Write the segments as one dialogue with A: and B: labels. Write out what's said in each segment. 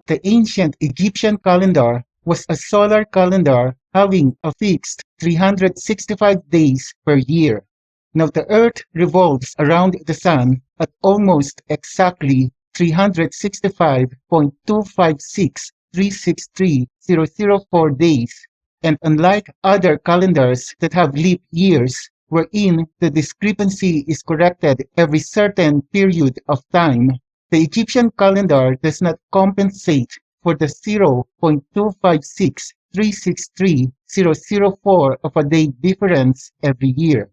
A: the ancient Egyptian calendar was a solar calendar having a fixed 365 days per year. Now the Earth revolves around the Sun at almost exactly 365.256,363,004 days, and unlike other calendars that have leap years, wherein the discrepancy is corrected every certain period of time, the Egyptian calendar does not compensate for the 0.256,363,004 of a day difference every year.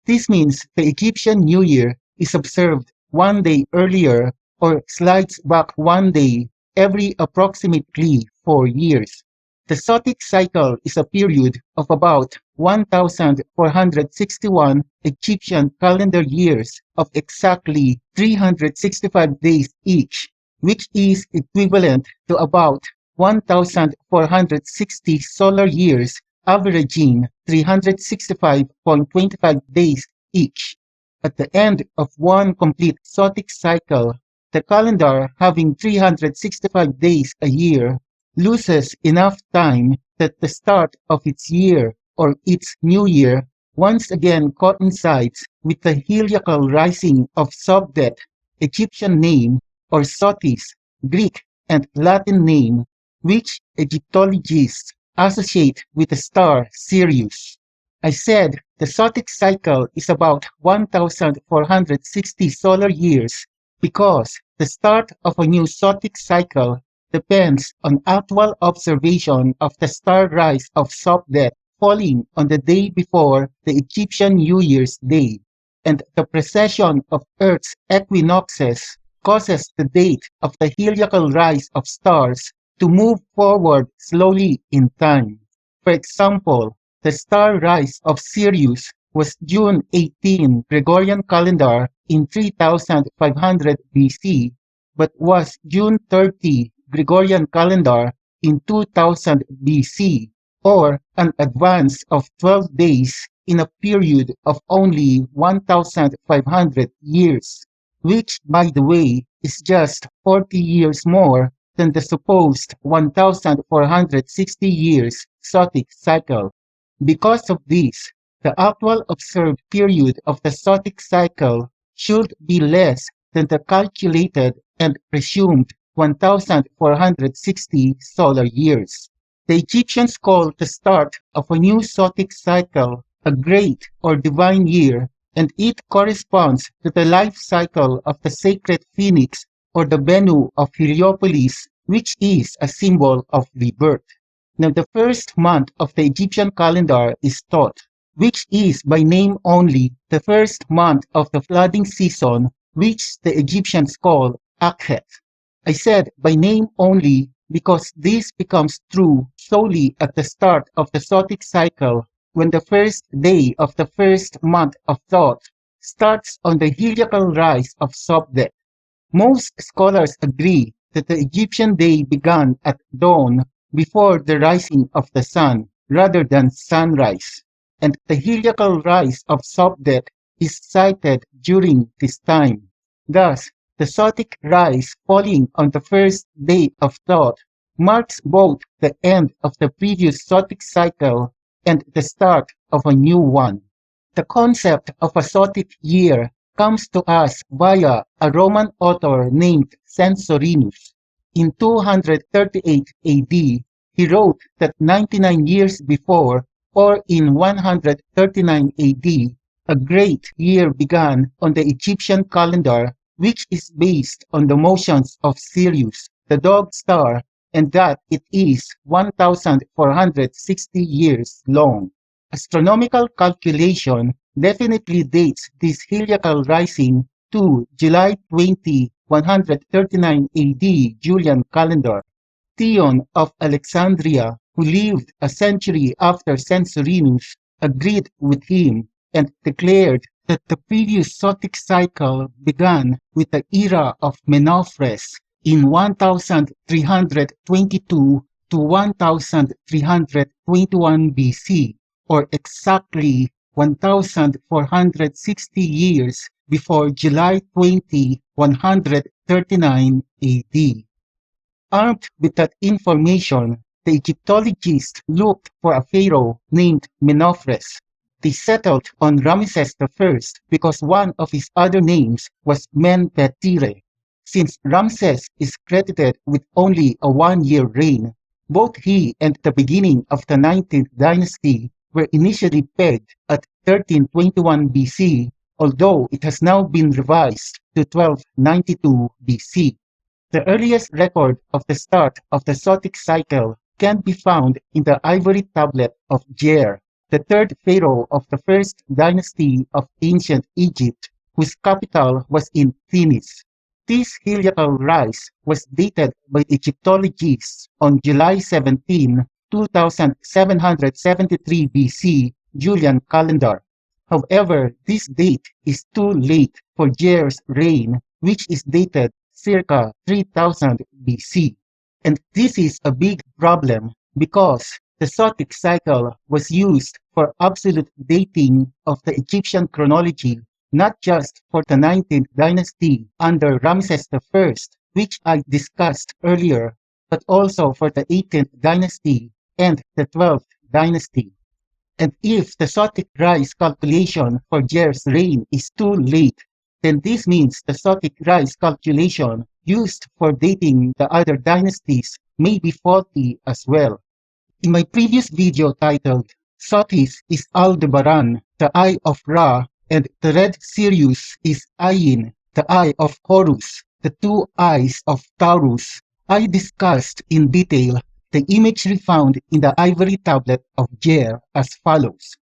A: This means the Egyptian New Year is observed one day earlier or slides back one day every approximately 4 years. The Sothic cycle is a period of about 1,461 Egyptian calendar years of exactly 365 days each, which is equivalent to about 1,460 solar years, averaging 365.25 days each. At the end of one complete Sothic cycle, the calendar having 365 days a year loses enough time that the start of its year or its new year once again coincides with the heliacal rising of Sopdet, Egyptian name, or Sothis, Greek and Latin name, which Egyptologists associate with the star Sirius. I said the Sothic cycle is about 1,460 solar years because the start of a new Sothic cycle depends on actual observation of the star rise of Sopdet falling on the day before the Egyptian New Year's Day, and the precession of Earth's equinoxes causes the date of the heliacal rise of stars to move forward slowly in time. For example, the star rise of Sirius was June 18 Gregorian calendar in 3500 BC, but was June 30 Gregorian calendar in 2000 BC, or an advance of 12 days in a period of only 1,500 years, which, by the way, is just 40 years more than the supposed 1,460 years Sothic cycle. Because of this, the actual observed period of the Sothic cycle should be less than the calculated and presumed 1,460 solar years. The Egyptians called the start of a new Sothic cycle a great or divine year, and it corresponds to the life cycle of the sacred phoenix or the Bennu of Heliopolis, which is a symbol of rebirth. Now, the first month of the Egyptian calendar is Thoth, which is by name only the first month of the flooding season, which the Egyptians call Akhet. I said by name only because this becomes true solely at the start of the Sothic cycle, when the first day of the first month of Thoth starts on the heliacal rise of Sopdet. Most scholars agree that the Egyptian day began at dawn before the rising of the sun rather than sunrise, and the heliacal rise of Sopdet is sighted during this time. Thus, the Sothic rise falling on the first day of Thoth marks both the end of the previous Sothic cycle and the start of a new one. The concept of a Sothic year comes to us via a Roman author named Censorinus. In 238 AD, he wrote that 99 years before, or in 139 AD, a great year began on the Egyptian calendar, which is based on the motions of Sirius, the dog star, and that it is 1,460 years long. Astronomical calculation definitely dates this heliacal rising to July 20, 139 AD Julian calendar. Theon of Alexandria, who lived a century after Censorinus, agreed with him and declared that the previous Sothic cycle began with the era of Menophress in 1322 to 1321 BC, or exactly 1,460 years before July 20, 139 AD. Armed with that information, the Egyptologists looked for a pharaoh named Menopheres. They settled on Ramesses I because one of his other names was Menpetire. Since Ramses is credited with only a one-year reign, both he and the beginning of the 19th dynasty were initially pegged at 1321 BC, although it has now been revised to 1292 BC. The earliest record of the start of the Sothic cycle can be found in the ivory tablet of Jer, the third pharaoh of the first dynasty of ancient Egypt, whose capital was in Thinis. This heliacal rise was dated by Egyptologists on July 17, 2773 BC Julian calendar. However, this date is too late for Jer's reign, which is dated circa 3000 BC. And this is a big problem because the Sothic cycle was used for absolute dating of the Egyptian chronology, not just for the 19th dynasty under Ramses I, which I discussed earlier, but also for the 18th dynasty and the 12th dynasty. And if the Sothic rise calculation for Jer's reign is too late, then this means the Sothic rise calculation used for dating the other dynasties may be faulty as well. In my previous video titled Sothis is Aldebaran, the eye of Ra, and the red Sirius is Ayin, the eye of Horus, the two eyes of Taurus, I discussed in detail the imagery found in the ivory tablet of Jer as follows.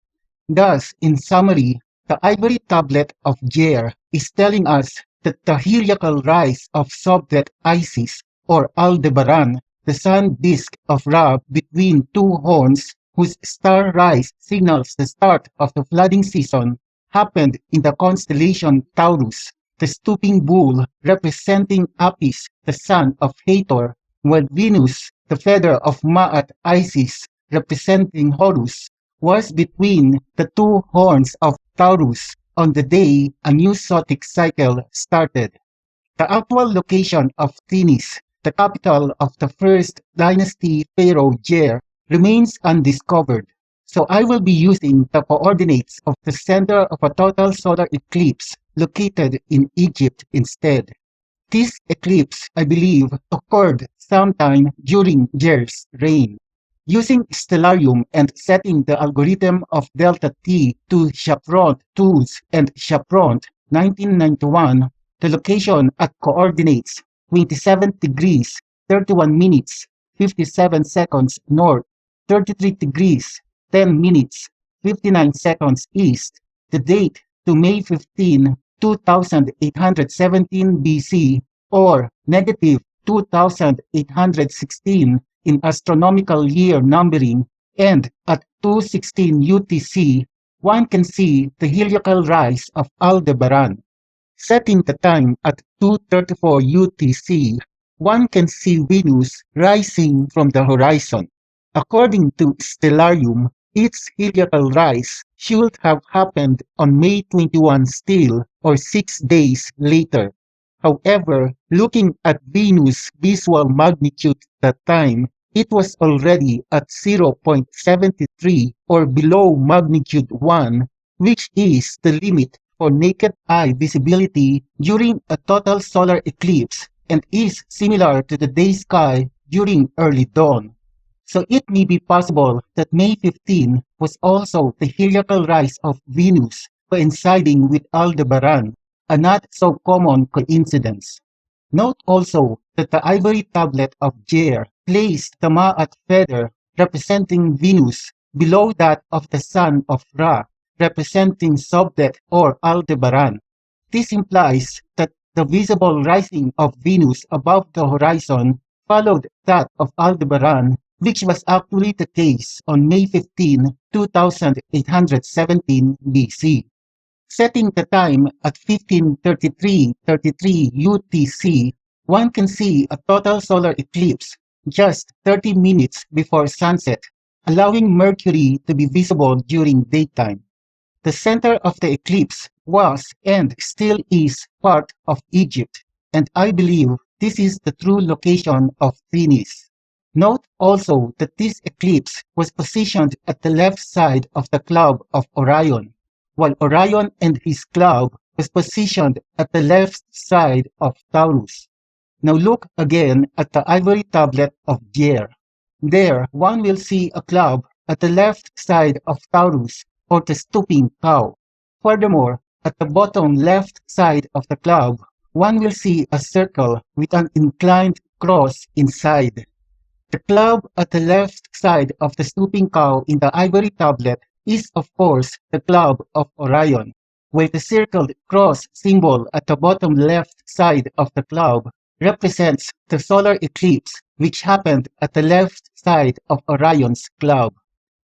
A: Thus, in summary, the ivory tablet of Jer is telling us that the heliacal rise of Sopdet Isis, or Aldebaran, the sun disk of Ra between two horns, whose star rise signals the start of the flooding season, happened in the constellation Taurus, the stooping bull representing Apis, the son of Hathor, while Venus, the feather of Ma'at Isis, representing Horus, was between the two horns of Taurus on the day a new Sothic cycle started. The actual location of Thinis, the capital of the first dynasty pharaoh Jer, remains undiscovered, so I will be using the coordinates of the center of a total solar eclipse located in Egypt instead. This eclipse, I believe, occurred sometime during Jer's reign. Using stellarium and setting the algorithm of delta T to Chaperon tools and Chaperon 1991, the location at coordinates 27 degrees, 31 minutes, 57 seconds north, 33 degrees, 10 minutes, 59 seconds east, the date to May 15, 2817 BC, or negative 2816 in astronomical year numbering, and at 2:16 UTC, one can see the heliacal rise of Aldebaran. Setting the time at 2:34 UTC, one can see Venus rising from the horizon. According to Stellarium, its heliacal rise should have happened on May 21 still, or 6 days later. However, looking at Venus' visual magnitude at that time, it was already at 0.73 or below magnitude 1, which is the limit for naked eye visibility during a total solar eclipse and is similar to the day sky during early dawn. So it may be possible that May 15 was also the heliacal rise of Venus coinciding with Aldebaran, a not so common coincidence. Note also that the ivory tablet of Jer placed the Ma'at feather representing Venus below that of the son of Ra representing Sopdet or Aldebaran. This implies that the visible rising of Venus above the horizon followed that of Aldebaran, which was actually the case on May 15, 2817 BC. Setting the time at 15:33 UTC, one can see a total solar eclipse just 30 minutes before sunset, allowing Mercury to be visible during daytime. The center of the eclipse was and still is part of Egypt, and I believe this is the true location of Themis. Note also that this eclipse was positioned at the left side of the club of Orion, while Orion and his club was positioned at the left side of Taurus. Now look again at the ivory tablet of Gier. There, one will see a club at the left side of Taurus, or the stooping cow. Furthermore, at the bottom left side of the club, one will see a circle with an inclined cross inside. The club at the left side of the stooping cow in the ivory tablet is, of course, the club of Orion, while the circled cross symbol at the bottom left side of the club represents the solar eclipse which happened at the left side of Orion's club.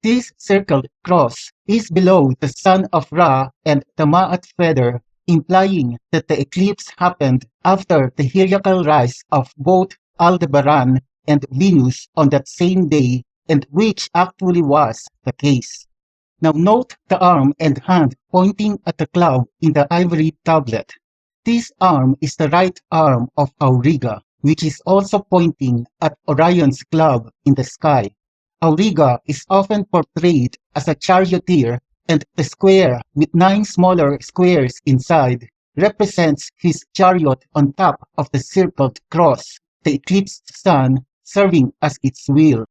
A: This circled cross is below the Sun of Ra and the Ma'at feather, implying that the eclipse happened after the heliacal rise of both Aldebaran and Venus on that same day, and which actually was the case. Now note the arm and hand pointing at the club in the ivory tablet. This arm is the right arm of Auriga, which is also pointing at Orion's club in the sky. Auriga is often portrayed as a charioteer, and the square with 9 smaller squares inside represents his chariot on top of the circled cross, the eclipsed sun serving as its wheel.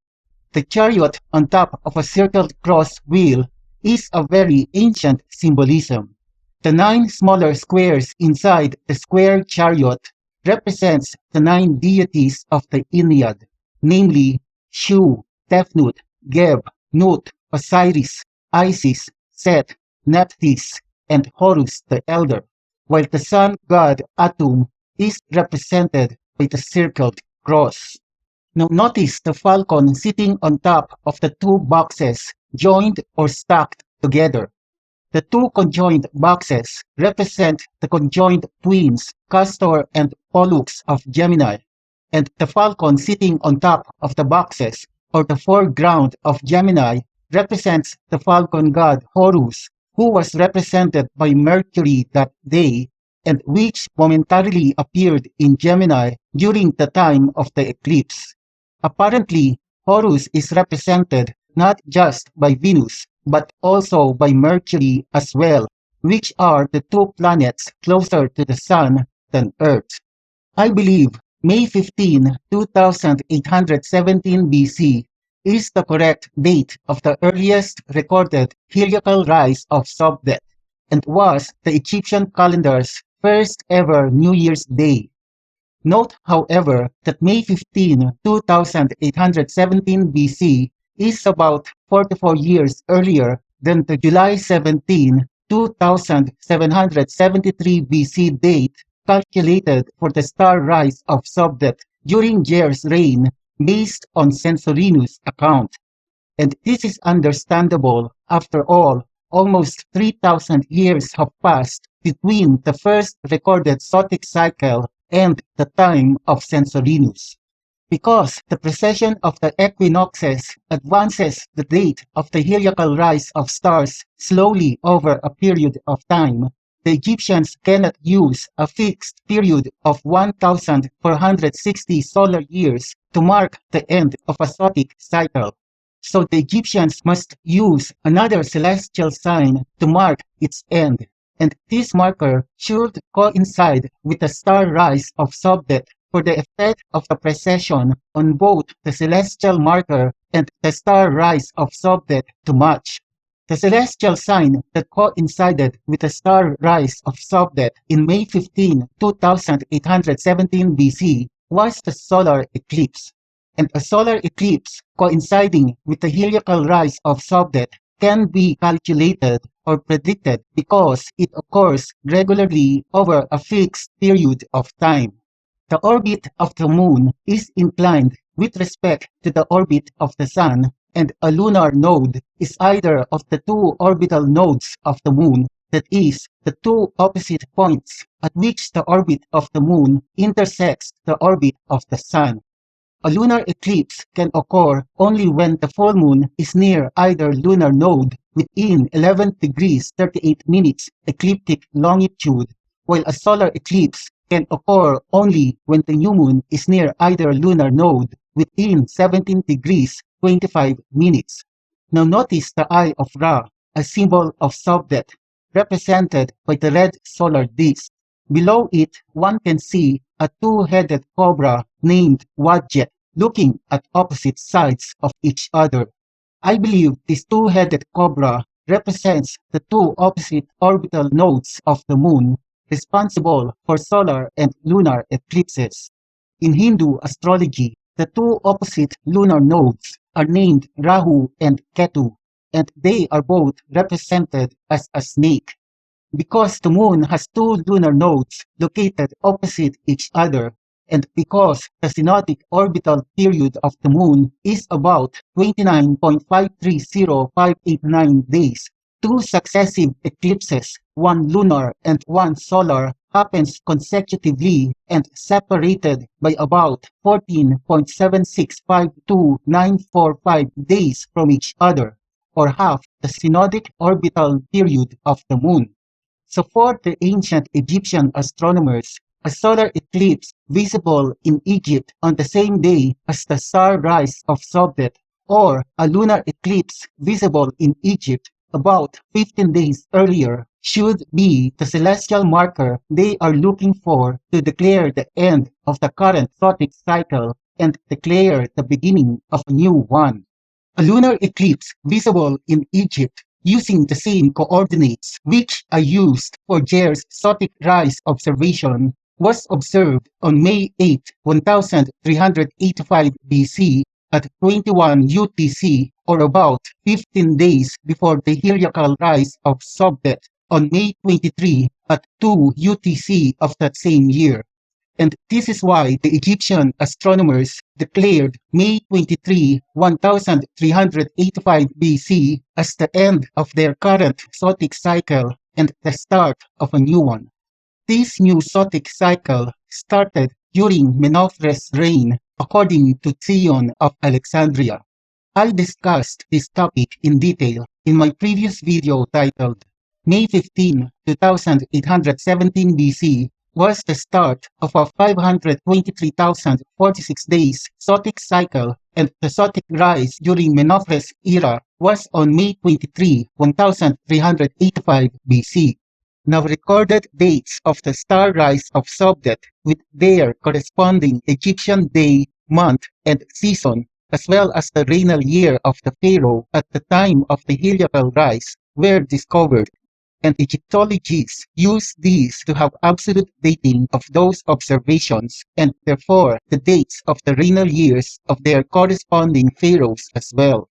A: The chariot on top of a circled cross wheel is a very ancient symbolism. The 9 smaller squares inside the square chariot represents the 9 deities of the Ennead, namely Shu, Tefnut, Geb, Nut, Osiris, Isis, Set, Nephthys, and Horus the Elder, while the sun god Atum is represented by the circled cross. Now notice the falcon sitting on top of the 2 boxes joined or stacked together. The 2 conjoined boxes represent the conjoined twins Castor and Pollux of Gemini, and the falcon sitting on top of the boxes, or the foreground of Gemini, represents the falcon god Horus, who was represented by Mercury that day, and which momentarily appeared in Gemini during the time of the eclipse. Apparently, Horus is represented not just by Venus, but also by Mercury as well, which are the 2 planets closer to the Sun than Earth. I believe May 15, 2817 BC is the correct date of the earliest recorded heliacal rise of Sopdet, and was the Egyptian calendar's first ever New Year's Day. Note, however, that May 15, 2817 BC is about 44 years earlier than the July 17, 2773 BC date calculated for the star rise of Sopdet during Jer's reign based on Censorinus' account. And this is understandable. After all, almost 3,000 years have passed between the first recorded Sothic cycle and the time of Censorinus. Because the precession of the equinoxes advances the date of the heliacal rise of stars slowly over a period of time, the Egyptians cannot use a fixed period of 1,460 solar years to mark the end of a Sothic cycle. So the Egyptians must use another celestial sign to mark its end, and this marker should coincide with the star rise of Sopdet for the effect of the precession on both the celestial marker and the star rise of Sopdet to match. The celestial sign that coincided with the star rise of Sopdet in May 15, 2817 BC was the solar eclipse. And a solar eclipse coinciding with the heliacal rise of Sopdet can be calculated or predicted because it occurs regularly over a fixed period of time. The orbit of the moon is inclined with respect to the orbit of the sun, and a lunar node is either of the 2 orbital nodes of the moon, that is, the 2 opposite points at which the orbit of the moon intersects the orbit of the sun. A lunar eclipse can occur only when the full moon is near either lunar node within 11 degrees 38 minutes ecliptic longitude, while a solar eclipse can occur only when the new moon is near either lunar node within 17 degrees 25 minutes. Now notice the eye of Ra, a symbol of Sopdet, represented by the red solar disk. Below it, one can see a two-headed cobra named Wadjet looking at opposite sides of each other. I believe this two-headed cobra represents the two opposite orbital nodes of the moon, responsible for solar and lunar eclipses. In Hindu astrology, the two opposite lunar nodes are named Rahu and Ketu, and they are both represented as a snake. Because the moon has two lunar nodes located opposite each other, and because the synodic orbital period of the moon is about 29.530589 days, two successive eclipses, one lunar and one solar, happens consecutively and separated by about 14.7652945 days from each other, or half the synodic orbital period of the moon. So for the ancient Egyptian astronomers, a solar eclipse visible in Egypt on the same day as the star rise of Sopdet, or a lunar eclipse visible in Egypt about 15 days earlier, should be the celestial marker they are looking for to declare the end of the current Sothic cycle and declare the beginning of a new one. A lunar eclipse visible in Egypt using the same coordinates which I used for Jer's Sothic rise observation was observed on May 8, 1385 BC at 21 UTC, or about 15 days before the heliacal rise of Sopdet on May 23 at 2 UTC of that same year. And this is why the Egyptian astronomers declared May 23, 1385 BC as the end of their current Sothic cycle and the start of a new one. This new Sothic cycle started during Menophthes' reign, according to Theon of Alexandria. I discussed this topic in detail in my previous video titled May 15, 2817 BC was the start of a 523,046 days Sothic cycle, and the Sothic rise during Menophthes' era was on May 23, 1385 BC. Now recorded dates of the star rise of Sopdet with their corresponding Egyptian day, month, and season, as well as the regnal year of the pharaoh at the time of the heliacal rise, were discovered, and Egyptologists use these to have absolute dating of those observations, and therefore the dates of the regnal years of their corresponding pharaohs as well.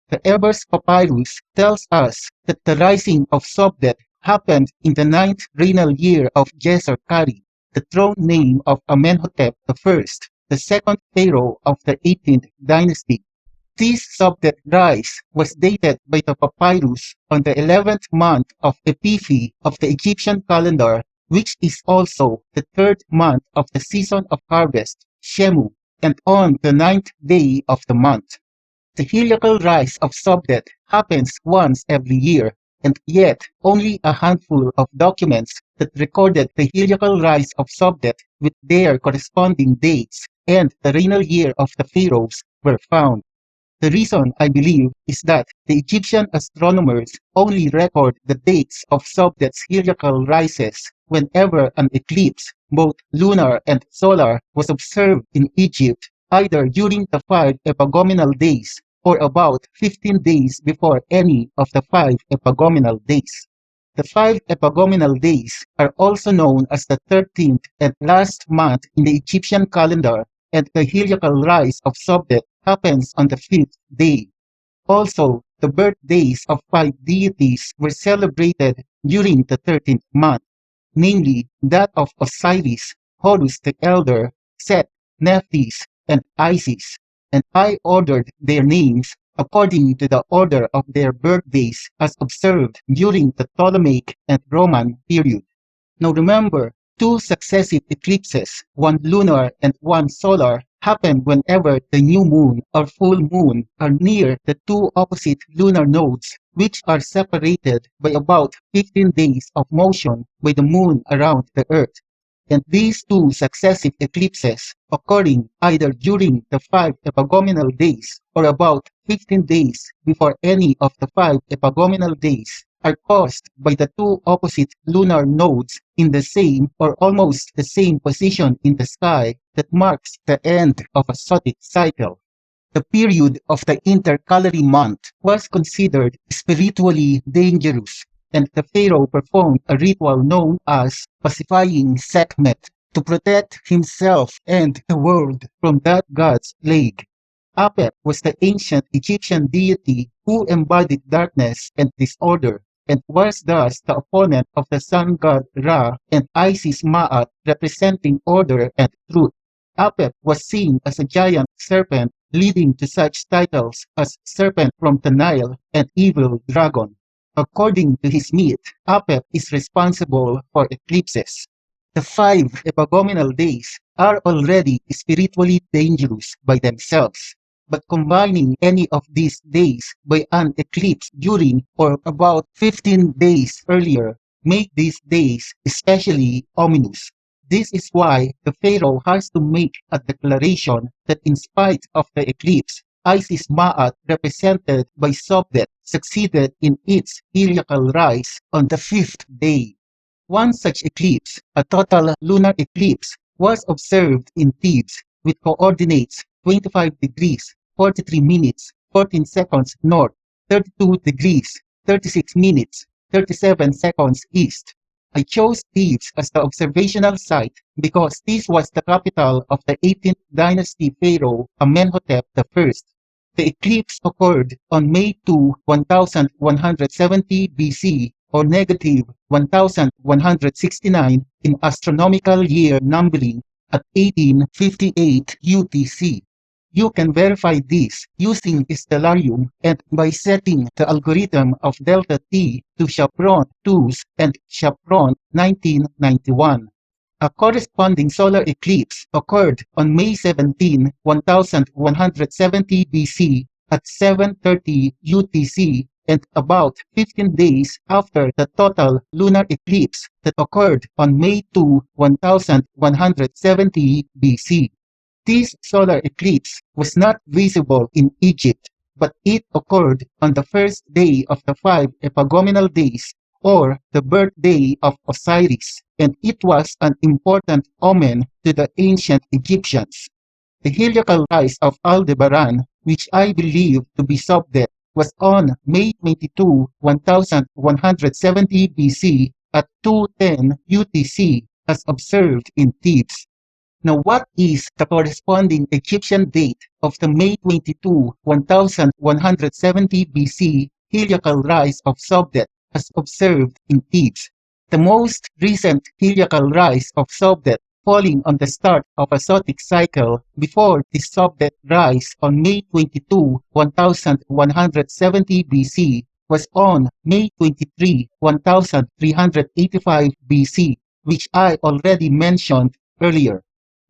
A: The Ebers Papyrus tells us that the rising of Sopdet happened in the 9th regnal year of Jeser-Kari, the throne name of Amenhotep I, the second pharaoh of the 18th dynasty. This Sopdet rise was dated by the papyrus on the 11th month of Epiphi of the Egyptian calendar, which is also the 3rd month of the season of harvest, Shemu, and on the 9th day of the month. The heliacal rise of Sopdet happens once every year, and yet only a handful of documents that recorded the heliacal rise of Sopdet with their corresponding dates and the regnal year of the pharaohs were found. The reason, I believe, is that the Egyptian astronomers only record the dates of Sopdet's heliacal rises whenever an eclipse, both lunar and solar, was observed in Egypt, either during the 5 epagomenal days or about 15 days before any of the 5 epagomenal days. The 5 epagomenal days are also known as the 13th and last month in the Egyptian calendar, and the heliacal rise of Sopdet happens on the 5th day. Also, the birthdays of 5 deities were celebrated during the 13th month, namely that of Osiris, Horus the Elder, Set, Nephthys, and Isis, and I ordered their names according to the order of their birthdays as observed during the Ptolemaic and Roman period. Now remember, 2 successive eclipses, one lunar and one solar, happen whenever the new moon or full moon are near the 2 opposite lunar nodes, which are separated by about 15 days of motion by the moon around the Earth. and these two successive eclipses, occurring either during the 5 epagomenal days or about 15 days before any of the 5 epagomenal days, are caused by the two opposite lunar nodes in the same or almost the same position in the sky that marks the end of a Sothic cycle. The period of the intercalary month was considered spiritually dangerous, and the pharaoh performed a ritual known as pacifying Sekhmet to protect himself and the world from that god's plague. Apep was the ancient Egyptian deity who embodied darkness and disorder, and was thus the opponent of the sun god Ra and Isis Ma'at, representing order and truth. Apep was seen as a giant serpent, leading to such titles as Serpent from the Nile and Evil Dragon. According to his myth, Apep is responsible for eclipses. The 5 epagomenal days are already spiritually dangerous by themselves, but combining any of these days by an eclipse during or about 15 days earlier make these days especially ominous. This is why the pharaoh has to make a declaration that in spite of the eclipse, Isis Ma'at, represented by Sopdet, succeeded in its heliacal rise on the 5th day. One such eclipse, a total lunar eclipse, was observed in Thebes with coordinates 25 degrees, 43 minutes, 14 seconds north, 32 degrees, 36 minutes, 37 seconds east. I chose Thebes as the observational site because this was the capital of the 18th dynasty pharaoh Amenhotep I. The eclipse occurred on May 2, 1170 BC or negative 1169 in astronomical year numbering at 1858 UTC. You can verify this using Stellarium and by setting the algorithm of delta T to Chapron 2's and Chapron 1991. A corresponding solar eclipse occurred on May 17, 1170 BC at 7:30 UTC and about 15 days after the total lunar eclipse that occurred on May 2, 1170 BC. This solar eclipse was not visible in Egypt, but it occurred on the first day of the 5 epagomenal days, or the birthday of Osiris, and it was an important omen to the ancient Egyptians. The heliacal rise of Aldebaran, which I believe to be Sopdet, was on May 22, 1170 BC at 2:10 UTC as observed in Thebes. Now, what is the corresponding Egyptian date of the May 22, 1170 BC heliacal rise of Sopdet as observed in Thebes? The most recent heliacal rise of Sopdet, falling on the start of a Sothic cycle before the Sopdet rise on May 22, 1170 BC, was on May 23, 1385 BC, which I already mentioned earlier.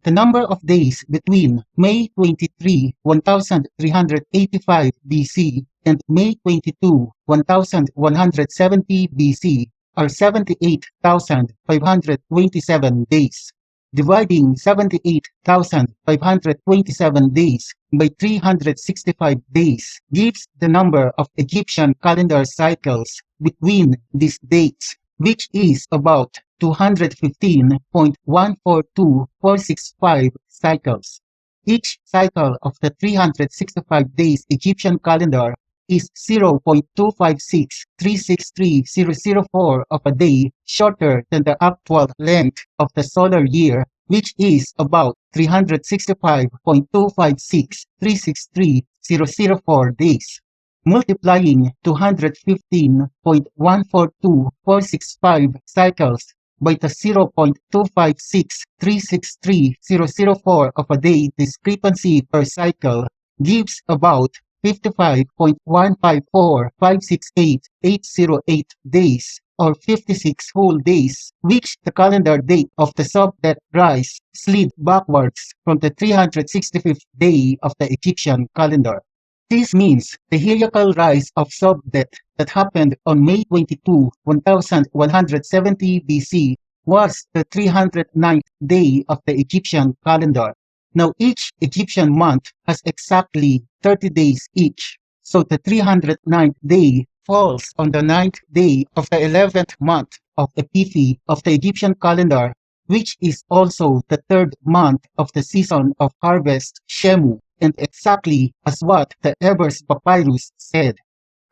A: The number of days between May 23, 1385 BC and May 22, 1170 BC are 78,527 days. Dividing 78,527 days by 365 days gives the number of Egyptian calendar cycles between these dates, which is about 215.142465 cycles. Each cycle of the 365 days Egyptian calendar is 0.256363,004 of a day shorter than the actual length of the solar year, which is about 365.256363,004 days. Multiplying 215.142465 cycles by the 0.256363,004 of a day discrepancy per cycle gives about 55.154568,808 days, or 56 whole days, which the calendar date of the Sopdet rise slid backwards from the 365th day of the Egyptian calendar. This means the heliacal rise of Sopdet that happened on May 22, 1170 BC was the 309th day of the Egyptian calendar. Now each Egyptian month has exactly 30 days each, so the 309th day falls on the 9th day of the 11th month of Epiphany of the Egyptian calendar, which is also the third month of the season of harvest Shemu, and exactly as what the Ebers Papyrus said.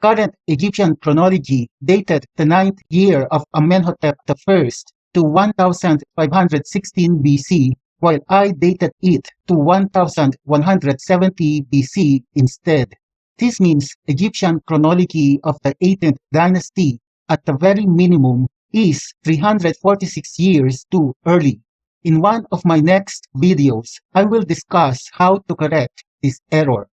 A: Current Egyptian chronology dated the 9th year of Amenhotep I to 1516 BC, while I dated it to 1170 BC instead. This means Egyptian chronology of the 18th dynasty, at the very minimum, is 346 years too early. In one of my next videos, I will discuss how to correct this error.